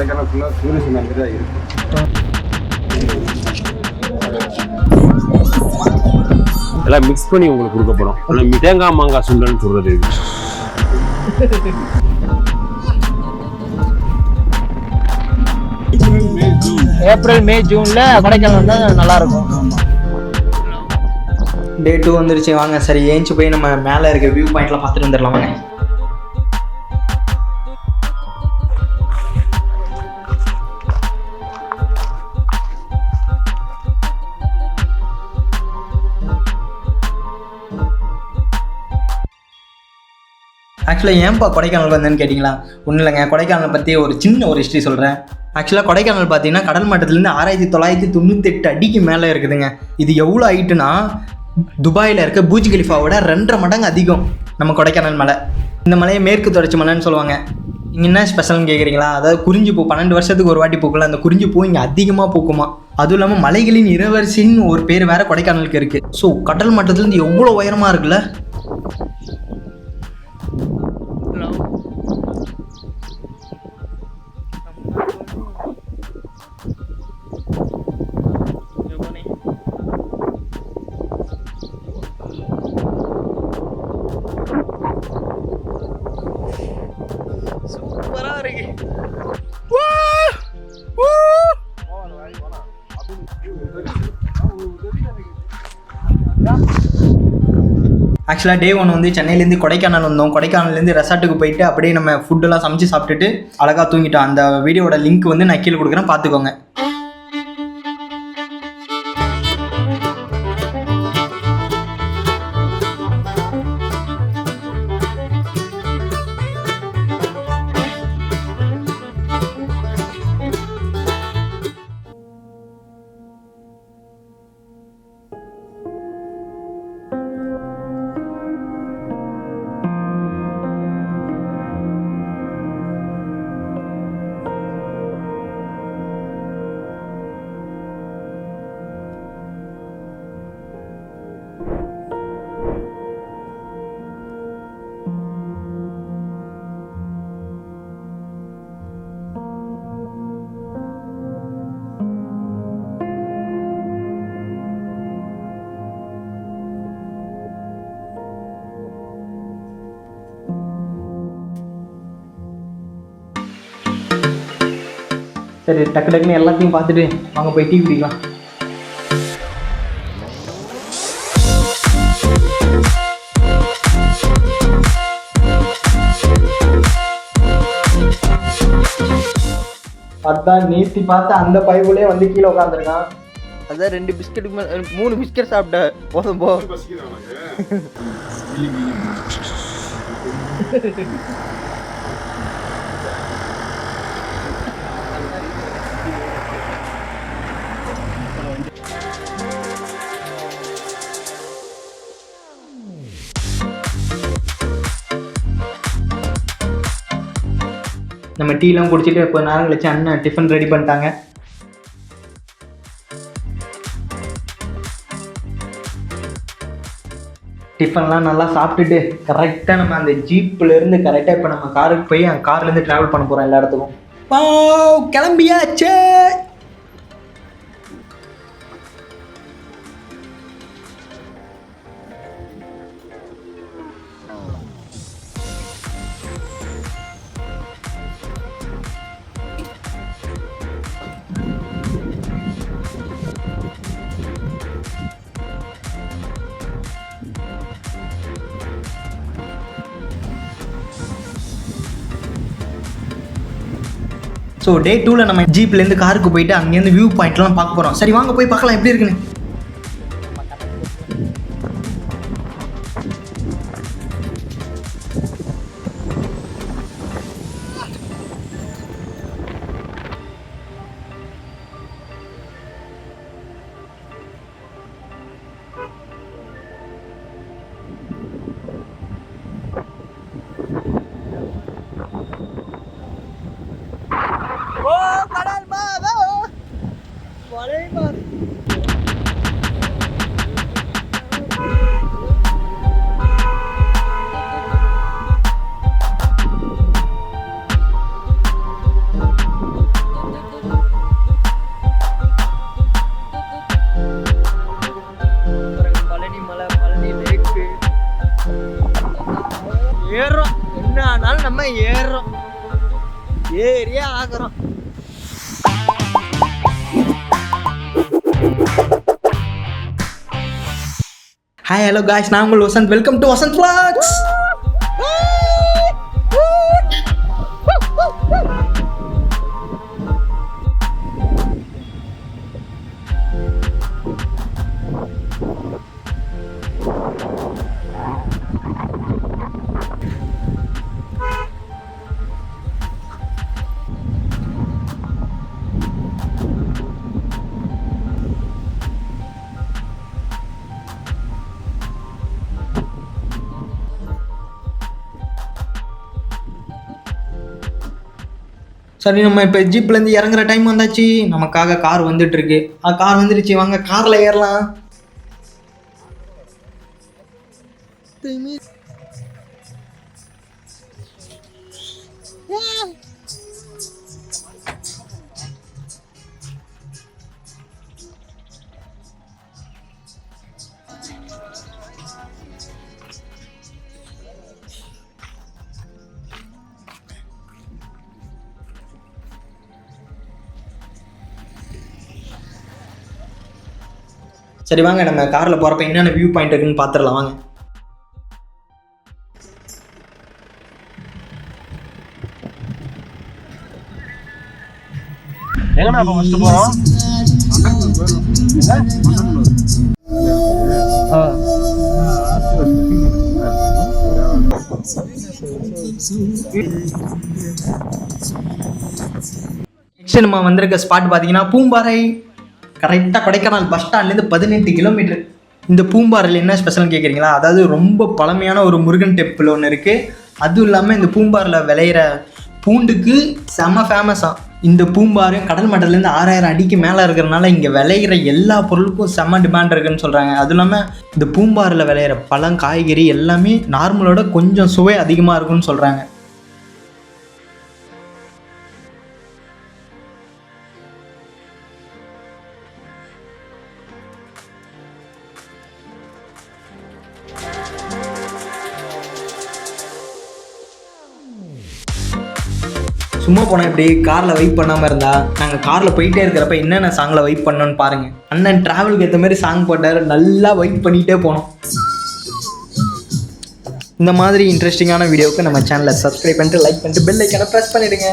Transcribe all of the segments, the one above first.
கொடைக்கானல் ஃபுல்லாக டூரிசம் மாதிரி தான் இருக்குது. எல்லாம் மிக்ஸ் பண்ணி உங்களுக்கு கொடுக்க போகிறோம். ஆனால் தேங்காய் மாங்காய் சுண்டல்னு சொல்கிறது இது. ஏப்ரல் மே ஜூனில் கொடைக்கானல் வந்தால் நல்லாயிருக்கும். டே 2 வந்துருச்சு. வாங்க சரி ஏஞ்சி போய் நம்ம மேலே இருக்க வியூ பாயிண்ட்லாம் பார்த்துட்டு வந்துடலாம் வாங்க. ஆக்சுவலாக ஏன்ப்பா கொடைக்கானல் வந்தேன்னு கேட்டிங்களா? ஒன்றும் இல்லைங்க, கொடைக்கானலை பற்றி ஒரு சின்ன ஹிஸ்ட்ரி சொல்கிறேன். ஆக்சுவலாக கொடைக்கானல் பார்த்தீங்கன்னா கடல் மட்டத்துலேருந்து 6998 அடிக்கு மேலே இருக்குதுங்க. இது எவ்வளோ ஹைட்டுனா துபாயில் இருக்க பூஜ் கலிஃபாவோட 2.5 மடங்கு அதிகம் நம்ம கொடைக்கானல் மலை. இந்த மலையை மேற்கு தொடர்ச்சி மலைன்னு சொல்லுவாங்க. இங்கே என்ன ஸ்பெஷல்னு கேட்குறீங்களா? அதாவது குறிஞ்சி பூ 12 வருஷத்துக்கு ஒரு வாட்டி பூக்கலாம். அந்த குறிஞ்சி பூ இங்கே அதிகமாக பூக்குமா. அதுவும் இல்லாமல் மலைகளின் இளவரசின்னு ஒரு பேர் வேறு கொடைக்கானலுக்கு இருக்குது. ஸோ கடல் மட்டத்துலேருந்து எவ்வளோ உயரமாக இருக்குல்ல. சூப்பரா இருக்கு. ஆக்சுவலாக டே 1 வந்து சென்னையிலேருந்து கொடைக்கானல் வந்தோம். கொடைக்கானல்லேருந்து ரெசார்ட்டுக்கு போயிட்டு அப்படியே நம்ம ஃபுட்டெல்லாம் சமைச்சு சாப்பிட்டுட்டு அழகாக தூங்கிட்டோம். அந்த வீடியோட லிங்க் வந்து நான் கீழே கொடுக்குறேன், பார்த்துக்கோங்க. சரி டக்கு டக்குன்னு எல்லாத்தையும் பார்த்துட்டு வாங்க போய் டீ குடிக்கலாம். அதான் நீத்தி பார்த்து அந்த பைப்புலேயே வந்து கீழே உட்காந்துருக்கான். அதான் 2 பிஸ்கெட்டுக்கு மேலே 3 பிஸ்கெட் சாப்பிட்டேன். போதும் போ. நம்ம டீலாம் குடிச்சிட்டு இப்போ நேரம் கழிச்சு அண்ணன் டிஃபன் ரெடி பண்ணிட்டாங்க. டிஃபன்லாம் நல்லா சாப்பிட்டுட்டு கரெக்டாக நம்ம அந்த ஜீப்லேருந்து கரெக்டாக இப்போ நம்ம காருக்கு போய் அந்த கார்லேருந்து ட்ராவல் பண்ண போகிறோம் எல்லா இடத்துக்கும். கிளம்பியாச்சே. ஸோ டே 2ல் நம்ம ஜீப்லேருந்து காருக்கு போயிட்டு அங்கேருந்து வியூ பாயிண்ட்லாம் பார்க்க போகிறோம். சரி வாங்க போய் பார்க்கலாம் எப்படி இருக்குன்னு. மாதிரியே ஆகுறோம். ஹாய் ஹலோ காய்ஸ், நான் உங்கள் Vasanth. Welcome to Vasanth vlogs. சரி, நம்ம இப்போ ஜீப்லேருந்து இறங்குற டைம் வந்தாச்சு. நமக்காக கார் வந்துட்டுருக்கு. கார் வந்துடுச்சு, வாங்க காரில் ஏறலாம். சரி வாங்க, நம்ம காரில் போகிறப்ப என்னென்ன வியூ பாயிண்ட் இருக்குன்னு பார்த்துடலாம் வாங்க. எங்கண்ணா அப்போ ஃபஸ்ட்டு போகிறோம்? நெக்ஸ்ட் நம்ம வந்திருக்க ஸ்பாட் பார்த்தீங்கன்னா பூம்பாறை. கரெக்டாக கொடைக்கானல் பஸ் ஸ்டாண்ட்லேருந்து 18 கிலோமீட்டர். இந்த பூம்பாறையில் என்ன ஸ்பெஷல்னு கேட்குறீங்களா? அதாவது ரொம்ப பழமையான ஒரு முருகன் டெம்பிள் ஒன்று இருக்குது. அதுவும் இல்லாமல் இந்த பூம்பாறையில் விளையிற பூண்டுக்கு செம்ம ஃபேமஸாக. இந்த பூம்பாறு கடல் மட்டத்துலேருந்து 6000 அடிக்கு மேலே இருக்கிறனால இங்கே விளையிற எல்லா பொருளுக்கும் செம்ம டிமாண்ட் இருக்குதுன்னு சொல்கிறாங்க. அதுவும் இல்லாமல் இந்த பூம்பாறில் விளையிற பழம் காய்கறி எல்லாமே நார்மலோட கொஞ்சம் சுவை அதிகமாக இருக்குன்னு சொல்கிறாங்க. சும்மா போனால் இப்படி காரில் வெயிட் பண்ணாமல் இருந்தால், நாங்கள் காரில் போயிட்டே இருக்கிறப்ப என்னென்ன சாங்கில் வெயிட் பண்ணோன்னு பாருங்கள். அண்ணன் ட்ராவலுக்கு ஏற்ற மாதிரி சாங் போட்டார், நல்லா வெயிட் பண்ணிகிட்டே போனோம். இந்த மாதிரி இன்ட்ரெஸ்டிங்கான வீடியோவுக்கு நம்ம சேனலை சப்ஸ்கிரைப் பண்ணிட்டு லைக் பண்ணிட்டு பெல் ஐக்கானை ப்ரெஸ் பண்ணிடுங்க.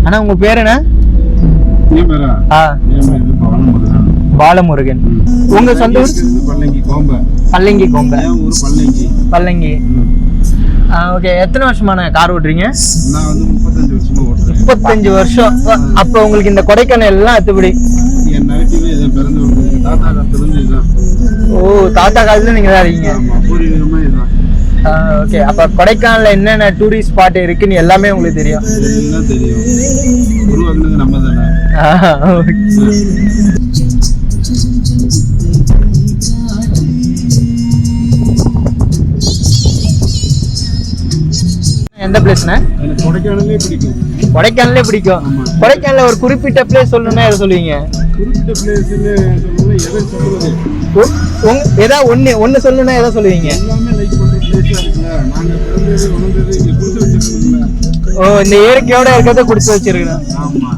அண்ணா உங்க பேர் என்ன? பாலமுருகன். உங்க சொந்த ஊர்? பல்லங்கி கோம்பை. பல்லங்கி. ஓகே. எத்தனை வருஷமான கார் ஓட்டுறீங்க? நான் வந்து 35 வருஷமா ஓட்டுறேன். 35 வருஷம். அப்போ உங்களுக்கு இந்த கொடைக்கானல் எல்லாம் அத்துப்படி? என் நைட்டிலே இதை பிறந்து தாத்தா காலத்துல இதுதான். ஓ, தாத்தா காலத்துல நீங்க தான் இருக்கீங்க. பூர்வீகமா இதுதான். ஓகே. அப்ப கொடைக்கானல்ல என்னென்ன டூரிஸ்ட் ஸ்பாட் இருக்குன்னு எல்லாமே உங்களுக்கு தெரியும்? எல்லாம் தெரியும். உருவாக்குனது நம்ம தானே. எந்த பிளேஸ்னா? எனக்கு கொடைக்கானலே பிடிக்கும். கொடைக்கானலே பிடிக்கும். கொடைக்கானல்ல ஒரு குறிப்பிட்ட பிளேஸ் சொல்லணும்னா எதை சொல்லுவீங்க? குறிப்பிட்ட பிளேஸ்னு சொல்லணும்னா எதை சொல்றது? ஏதா ஒன்னு சொல்லணும்னா எதை சொல்லுவீங்க? எல்லாமே லைக் பண்ற பிளேஸா இருக்குல்ல. நாங்க பிறந்தது வளர்ந்தது இங்க குடிச்சு வச்சிருக்கோம்ல. ஓ, இந்த இயற்கையோட இருக்கிறத குடிச்சு வச்சிருக்கணும். ஆமா.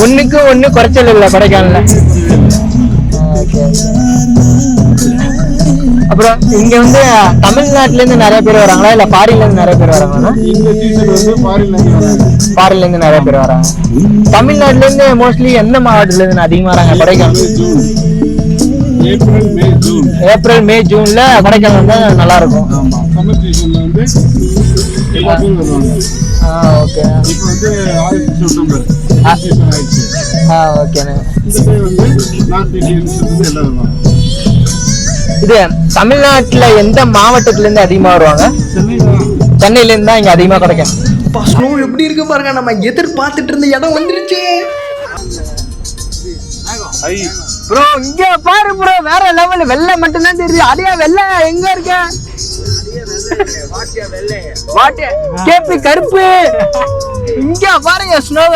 ஒண்ணுக்கு ஒண்ணு குறைச்சல் இல்ல கொடைக்கானல்ல. அப்புறம் இங்க வந்து தமிழ்நாட்டுல இருந்து நிறைய பேர் வராங்களா இல்ல ஃபாரின்ல இருந்து நிறைய பேர் வராங்களா? இந்த சீசன் வந்து ஃபாரின்ல இருந்து நிறைய பேர் வராங்க. தமிழ்நாட்டுல இருந்து மோஸ்ட்லி எந்த மாவட்டத்துல இருந்து அதிகமா வராங்க கொடைக்கானல்? ஏப்ரல் மே ஜூன்ல கொடைக்கானல் வந்து நல்லா இருக்கும். சம்மர் சீசன்ல வந்து எல்லா பேரும் வருவாங்க. ஓகே. இப்போ வந்து ஆகஸ்ட் செப்டம்பர் சீசன் ஆயிடுச்சு. ஓகேண்ணே. இந்த டைம் வந்து நார்த் இந்தியன்ஸ் வந்து எல்லாம் வருவாங்க. இது தமிழ்நாட்டுல எந்த மாவட்டத்துல இருந்து அதிகமா வருவாங்க? சென்னையில இருந்து தான் இங்க அதிகமா கிடைக்கும். ஸ்னோ எப்படி இருக்கு பாருங்க, நம்ம எதிர்பார்த்துட்டு இருந்த இடம் வந்துருச்சு ப்ரோ. இங்க பாரு ப்ரோ, வேற லெவல். வெள்ளை மட்டும் தான் தெரியுது. அடியா வெள்ளை எங்க இருக்க? கேபி கருப்பு. இங்க பாருங்க ஸ்னோவ.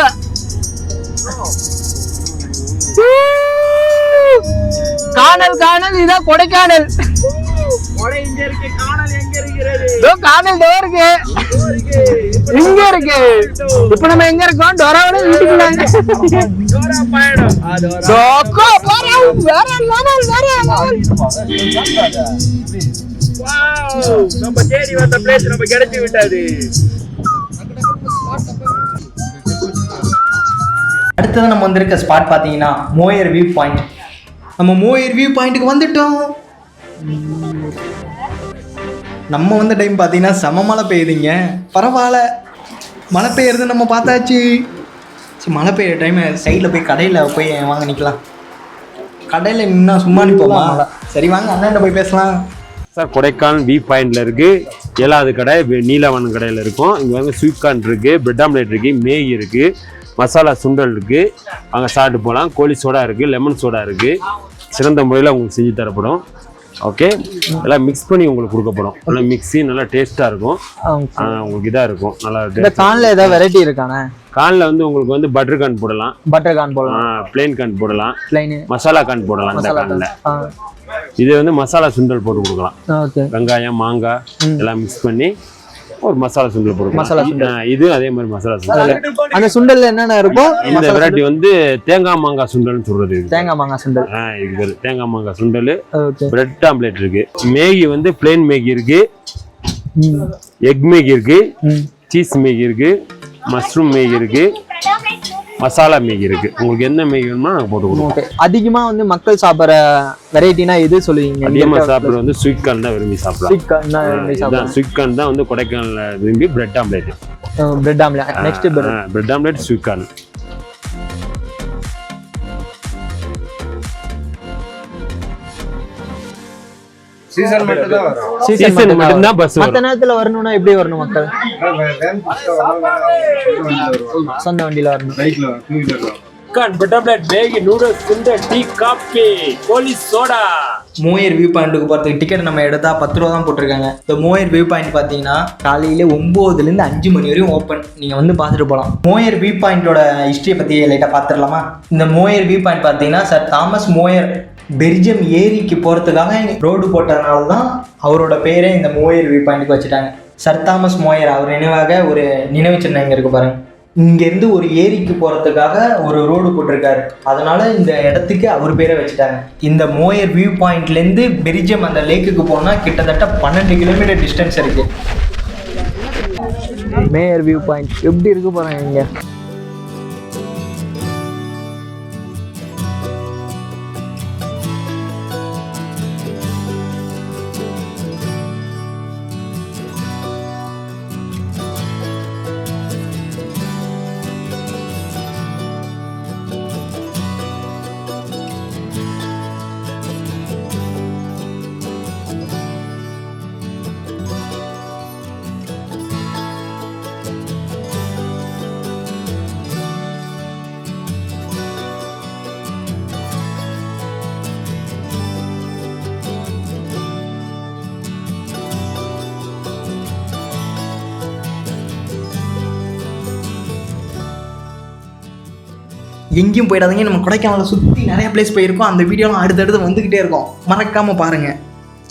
காணல் காணல், இதான் கொடைக்கானல். காணல் டோர் இருக்கு, இங்க இருக்கு. இப்ப நம்ம எங்க இருக்கோம்? டோராவோட வீட்டுக்குள்ள. நம்ம தேடி வந்த பிளேஸ் நம்ம கிடைச்சு விட்டாது. அடுத்தது நம்ம வந்திருக்க ஸ்பாட் பார்த்தீங்கன்னா மோயர் வியூ பாயிண்ட். நம்ம மோயர் வியூ பாயிண்ட்டுக்கு வந்துட்டோம். நம்ம வந்த டைம் பார்த்தீங்கன்னா செம மழை பெய்யுதுங்க. பரவாயில்ல, மழை பெய்யுறது நம்ம பார்த்தாச்சு. சரி, மழை பெய்யுற டைம் சைடில் போய் கடையில் போய் வாங்க நிற்கலாம். கடையில் நின்னா சும்மா நிற்போமா? சரி வாங்க அண்ணன் போய் பேசலாம். சார், கொடைக்கானல் வியூ பாயிண்ட்ல இருக்கு 7வது கடை நீலவன் கடையில் இருக்கும். இங்கே வந்து ஸ்வீட் கார்ன் இருக்கு, பிரெட் ஆம்லேட் இருக்கு, மேகி இருக்கு, மசாலா சுண்டல் இருக்கு, அங்கே சாப்பிட்டு போகலாம். கோழி சோடா இருக்கு, லெமன் சோடா இருக்கு. சிறந்த முறையில் உங்களுக்கு செஞ்சு தரப்படும். ஓகே, எல்லாம் மிக்ஸ் பண்ணி உங்களுக்கு கொடுக்கப்படும். நல்லா மிக்ஸி நல்லா டேஸ்ட்டாக இருக்கும். உங்களுக்கு இதாக இருக்கும். நல்லா இந்த கார்னில் ஏதாவது வெரைட்டி இருக்கானே? கார்னில் வந்து உங்களுக்கு வந்து பட்டர் கார்ன் போடலாம், பட்டர் கார்ன் போடலாம், பிளெயின் கார்ன் போடலாம், பிளைன் மசாலா கார்ன் போடலாம். இந்த கார்னில் இது வந்து மசாலா சுண்டல் போட்டு கொடுக்கலாம். வெங்காயம் மாங்காய் எல்லாம் மிக்ஸ் பண்ணி ஒரு மசாலா சுண்டல் போடுவோம். இது அதே மாதிரி மசாலா சுண்டல். அந்த சுண்டல்ல என்னென்ன இருக்கும்? இந்த வெரைட்டி வந்து தேங்காய் மாங்காய் சுண்டல்னு சொல்றது. தேங்காய் மாங்காய் சுண்டல். இது தேங்காய் மாங்காய் சுண்டல். பிரெட் ஆம்லேட் இருக்கு. மேகி வந்து பிளெயின் மேகி இருக்கு, எக் மேகி இருக்கு, சீஸ் மேகி இருக்கு, மஷ்ரூம் மேகி இருக்கு, மசாலா மேகி இருக்கு. உங்களுக்கு என்ன மேகி வேணுமோ நாங்கள் போட்டு கொடுப்போம். அதிகமா வந்து மக்கள் சாப்பிட்ற வெரைட்டினா எது சொல்லுவீங்க? அதிகமாக சாப்பிட்றது வந்து ஸ்வீட் கார்ன் தான் விரும்பி சாப்பிடலாம். ஸ்வீட் கார்ன் தான் வந்து கொடைக்கானல்ல விரும்பி. Bread omelette, bread omelette, next bread omelette, sweet corn. Season மட்டும் தான் வரும். சீசன் மட்டும் தான் பஸ் வரும். மத்த நேரத்துல வரணும்னா எப்படி வரணும் மக்கள்? சொந்த வண்டியில வரணும். பைக்ல டூ வீலர்ல பிரெட் ஆம்லேட், மேகி, நூடுல்ஸ், சுண்டல், tea, coffee, goli soda. Moyar view பாயிண்ட்டுக்கு போகிறதுக்கு டிக்கெட் நம்ம எடுத்தா 10 ரூபா தான் போட்டிருக்காங்க. இந்த மோயர் வியூ பாயிண்ட் பார்த்தீங்கன்னா காலையில் 9லேருந்து 5 மணி வரையும் ஓப்பன். நீங்கள் வந்து பார்த்துட்டு போகலாம். மோயர் வியூ பாயிண்டோட ஹிஸ்ட்ரியை பற்றி லைட்டாக பார்த்துடலாமா? இந்த மோயர் வியூ பாயிண்ட் பார்த்தீங்கன்னா சர் தாமஸ் மோயர் பெல்ஜியம் ஏரிக்கு போகிறதுக்காக ரோடு போட்டதுனால தான் அவரோட பேரே இந்த மோயர் வியூ பாயிண்ட்டுக்கு வச்சுட்டாங்க. சர் தாமஸ் மோயர் அவர் நினைவாக ஒரு நினைவு சின்னம் இங்கே இருக்குது பாருங்க. இங்கேருந்து ஒரு ஏரிக்கு போகிறதுக்காக ஒரு ரோடு போட்டிருக்காரு. அதனால இந்த இடத்துக்கு அவர் பேரை வச்சுட்டாங்க. இந்த மோயர் வியூ பாயிண்ட்லேருந்து பெல்ஜியம் அந்த லேக்குக்கு போனால் கிட்டத்தட்ட 12 கிலோமீட்டர் டிஸ்டன்ஸ் இருக்கு. மோயர் வியூ பாயிண்ட் எப்படி இருக்கு பாருங்க. இங்கே எங்கேயும் போயிடாதீங்க. நம்ம கொடைக்கானலை சுற்றி நிறைய பிளேஸ் போயிருக்கோம். அந்த வீடியோலாம் அடுத்தடுத்து வந்துக்கிட்டே இருக்கும். மறக்காமல் பாருங்கள்.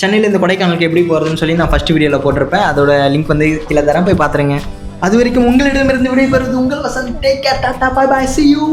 சென்னையிலேருந்து கொடைக்கானலுக்கு எப்படி போகிறதுன்னு சொல்லி நான் ஃபஸ்ட் வீடியோவில் போட்டிருப்பேன். அதோட லிங்க் வந்து கீழே தரேன், போய் பார்த்துருங்க. அது வரைக்கும் உங்களிடமிருந்து விடைபெறுவது உங்கள் Vasanth. Take care, tata, bye bye, see you.